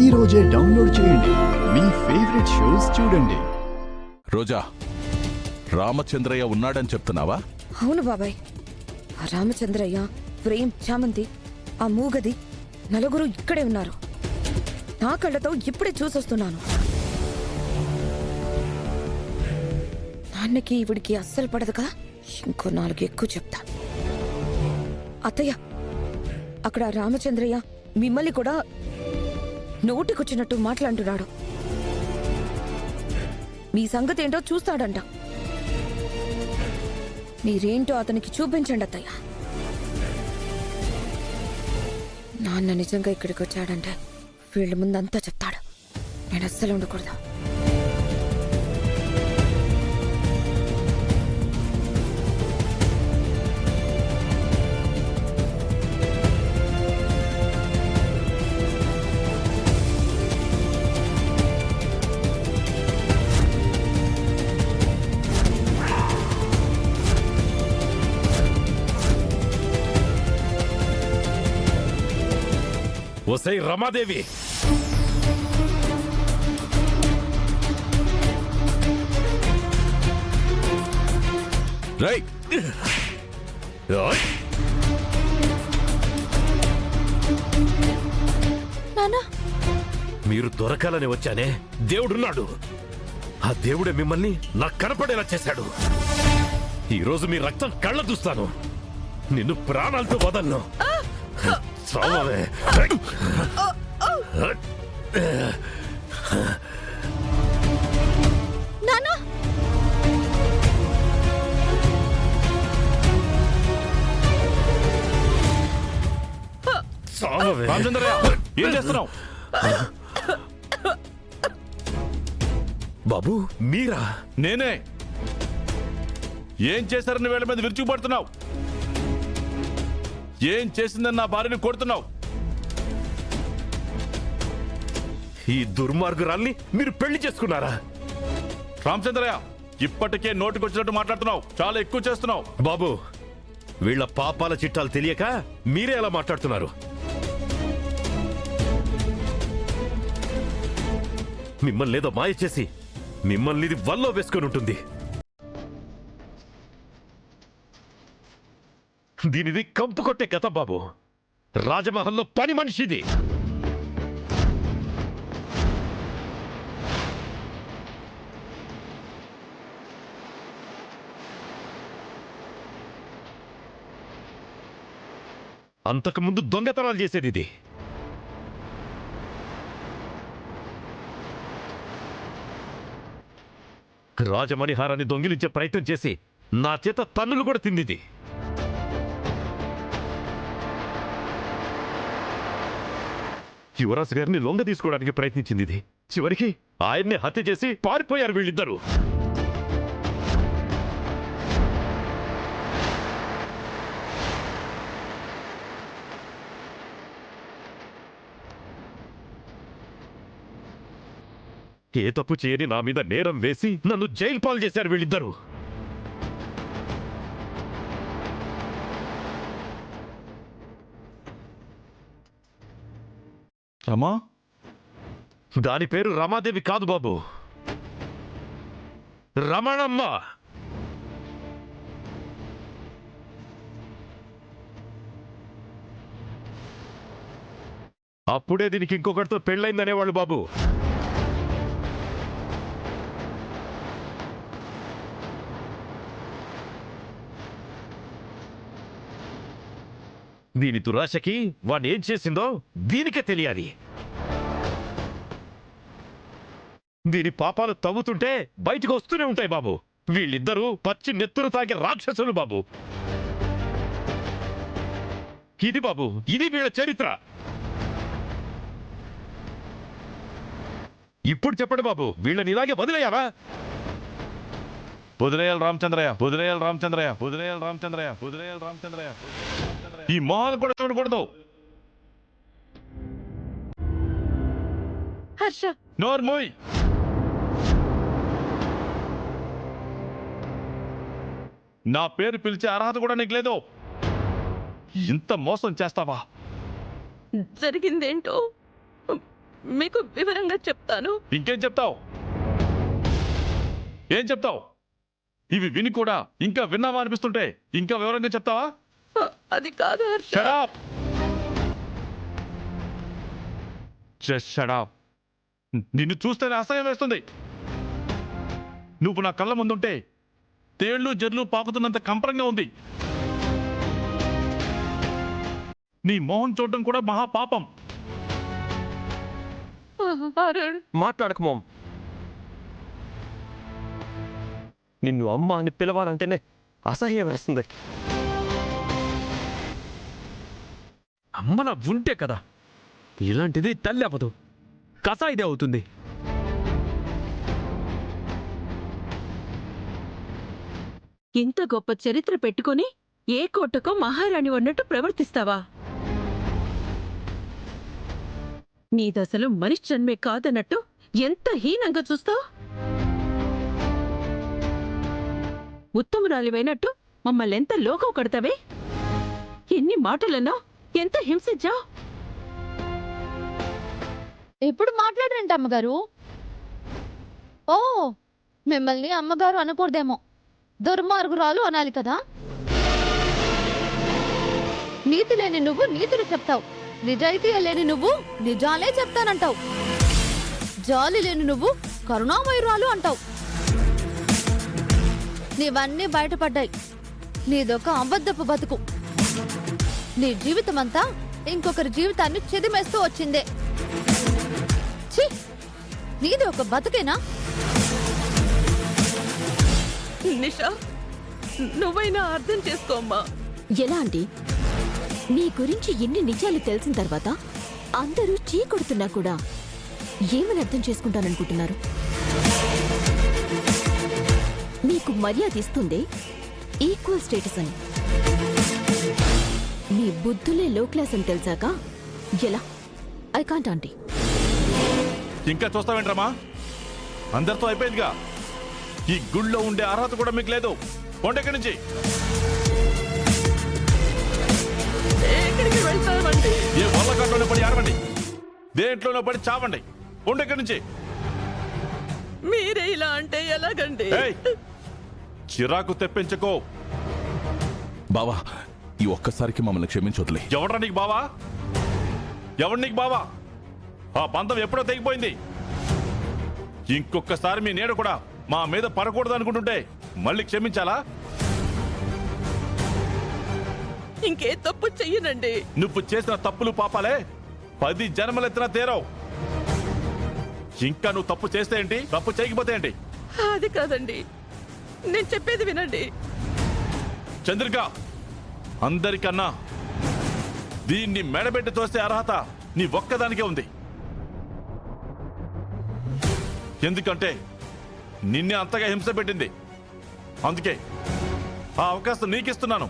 ఈ రోజే డౌన్లోడ్ చేయండి. మీ ఫేవరెట్ షోస్ చూడండి. రోజా, రామచంద్రయ్య ఉన్నాడని చెప్తున్నావా? అవును బాబాయ్. ఆ రామచంద్రయ్య, ప్రేమ్, చామంతి, ఆ మూగది నలుగురు ఇక్కడే ఉన్నారు. నా కళ్ళతో ఇప్పుడే చూసొస్తున్నాను. నాన్నకి ఇవిడికి అస్సలు పడదు కదా. ఇంకో 4 ఎక్కువ చెప్తా. అత్తయ్య, అక్కడ రామచంద్రయ్య మిమ్మల్ని కూడా నోటికొచ్చినట్టు మాట్లాడుతున్నాడు. మీ సంగతి ఏంటో చూస్తాడంట. మీరేంటో అతనికి చూపించండి అత్తయ్య. నాన్న నిజంగా ఇక్కడికి వచ్చాడంటే వీళ్ళ ముందంతా చెప్తాడు. నేను అస్సలు ఉండకూడదు. ఒసై రమాదేవి, రై మీరు దొరకాలని వచ్చానే. దేవుడున్నాడు. ఆ దేవుడే మిమ్మల్ని నాకు కనపడేలా చేశాడు. ఈరోజు మీ రక్తం కళ్ళ చూస్తాను. నిన్ను ప్రాణాలతో వదలను. చావవే. చావవే. రామచంద్రయ్య, ఏం చేస్తున్నావు? బాబు, మీరా? నేనే. ఏం చేశారని వీళ్ళ మీద విరుచుకుపడుతున్నావు? ఏం చేసిందని నా భార్యని కొడుతున్నావు? ఈ దుర్మార్గురాల్ని మీరు పెళ్లి చేసుకున్నారా? రామచంద్రయ్య, ఇప్పటికే నోటికొచ్చినట్టు మాట్లాడుతున్నావు. చాలా ఎక్కువ చేస్తున్నావు. బాబు, వీళ్ళ పాపాల చిట్టాలు తెలియక మీరే ఎలా మాట్లాడుతున్నారు? మిమ్మల్ని ఏదో మాయ చేసి మిమ్మల్ని ఇది వల్లో వేసుకొని ఉంటుంది. దీనిది కంపు కొట్టే కథ బాబు. రాజమహల్లో పని మనిషిది. అంతకుముందు దొంగతనాలు చేసేది ఇది. రాజమణిహారాన్ని దొంగిలించే ప్రయత్నం చేసి నా చేత తన్నులు కూడా తిందిది. యువరాజు గారిని లొంగ తీసుకోవడానికి ప్రయత్నించింది ఇది. చివరికి ఆయన్ని హత్య చేసి పారిపోయారు వీళ్ళిద్దరూ. ఏ తప్పు చేయని నా మీద నేరం వేసి నన్ను జైలు పాలు చేశారు వీళ్ళిద్దరూ. రమా? దాని పేరు రమాదేవి కాదు బాబు, రమణమ్మ. అప్పుడే దీనికి ఇంకొకటితో పెళ్ళైందనేవాళ్ళు బాబు. దీని దురాశకి వాణ్ణి ఏం చేసిందో దీనికే తెలియాలి. దీని పాపాలు తవ్వుతుంటే బయటకు వస్తూనే ఉంటాయి బాబు. వీళ్ళిద్దరూ పచ్చి నెత్తురు తాగే రాక్షసులు బాబు. ఇది బాబు, ఇది వీళ్ళ చరిత్ర. ఇప్పుడు చెప్పండి బాబు, వీళ్ళని ఇలాగే వదిలేయాలా? వదిలేయాలి రామచంద్రయ్య, వదిలేయాలి రామచంద్రయ్య, వదిలేయాలి రామచంద్రయ్య, వదిలేయాలి రామచంద్రయ్య. ఈ మొహాలు కూడా చూడకూడదు. హర్ష, నోర్మోయ్. నా పేరు పిలిచే అర్హత కూడా నీకు లేదు. ఇంత మోసం చేస్తావా? జరిగిందేంటో మీకు వివరంగా చెప్తాను. ఇంకేం చెప్తావు? ఏం చెప్తావు? ఇవి విని కూడా ఇంకా విన్నావా అనిపిస్తుంటే ఇంకా వివరంగా చెప్తావా? అది కాదు Harsha. Shut up! Just shut up. నిన్ను చూస్తేనే అసహ్యం వేస్తుంది. నువ్వు నా కళ్ళ ముందుంటే తేళ్లు జర్లు పాకుతున్నంత కంపరంగా ఉంది. నీ మోహం చూడడం కూడా మహాపాపం. అరుణ్, మాట్లాడకు మోమ్. నిన్ను అమ్మ అని పిలవాలంటేనే అసహ్యం వేస్తుంది. అమ్మన ఉంటే కదా ఇలాంటిది తల్లి అవ్వదు, కసాయిదే అవుతుంది. ఇంత గొప్ప చరిత్ర పెట్టుకొని ఏ కోటకో మహారాణి ఉన్నట్టు ప్రవర్తిస్తావా? నీ దశలో మనిషి జన్మే కాదన్నట్టు ఎంత హీనంగా చూస్తావు? ఉత్తమురాలివైనట్టు మమ్మల్ని ఎంత లోకం కడతావే? ఎన్ని మాటలన్నా, ఎంత హింసించావు? ఎప్పుడు మాట్లాడండి అమ్మగారు. ఓ, మిమ్మల్ని అమ్మగారు అనకూడదేమో, దుర్మార్గురాలు అనాలి కదా. నీతి లేని నువ్వు నీతులు చెప్తావు, నిజాయితీ లేని నువ్వు నిజాలే చెప్తానంటావు, జాలి లేని నువ్వు కరుణామయురాలు అంటావు. నీవన్నీ బయటపడ్డాయి. నీదొక అబద్ధపు బతుకు. నీ జీవితం అంతా ఇంకొకరి జీవితాన్ని చెదిమేస్తూ వచ్చిందే. ఛీ, నీది ఒక బతుకేనా? నిషా, నువ్వైనా అర్థం చేసుకోమ్మా. ఎలా అండి? నీ గురించి ఎన్ని నిజాలు తెలిసిన తర్వాత అందరూ చీ కొడుతున్నా కూడా ఏమని అర్థం చేసుకుంటాననుకుంటున్నారు? మీకు మర్యాద ఇస్తుందే ఈక్వల్ స్టేటస్ అని. మీ బుద్ధులే లో క్లాస్ అని తెలిసాక ఎలా? I can't aunty. ఇంకా చూస్తావేంట్రమ్మా? అందరితో అయిపోయిందిగా. ఈ గుళ్ళో ఉండే అర్హత కూడా మీకు లేదు. కొండెక్కడి నుంచి ఎక్కడికి వెళ్తామండి? ఏ వల్లకాట్లోనే పడి ఆడవండి, దేంట్లోనో పడి చావండి. కొండెక్కడి నుంచి. మీరే ఇలా అంటే ఎలాగండి? ఏయ్, చిరాకు తెప్పించుకో. బావా, ఈ ఒక్కసారికి మమ్మల్ని క్షమించొద్దులే. ఎవడ్రా నీకు బావా? ఎవడు నీకు బావా? ఆ బంధం ఎప్పుడో తెగిపోయింది. ఇంకొకసారి మీ నీడ కూడా మా మీద పడకూడదు అనుకుంటుంటే మళ్ళీ క్షమించాలా? ఇంకే తప్పు చెయ్యనండి. నువ్వు చేసిన తప్పులు పాపాలే 10 జన్మలెత్తినా తీరవు. ఇంకా నువ్వు తప్పు చేస్తే ఏంటి, తప్పు చేయకపోతే ఏంటి? అది కాదండి, నేను చెప్పేది వినండి. చంద్రిక, అందరికన్నా దీన్ని మెడబెట్టి తోస్తే అర్హత నీ ఒక్కదానికే ఉంది. ఎందుకంటే నిన్నే అంతగా హింస పెట్టింది. అందుకే ఆ అవకాశం నీకిస్తున్నాను.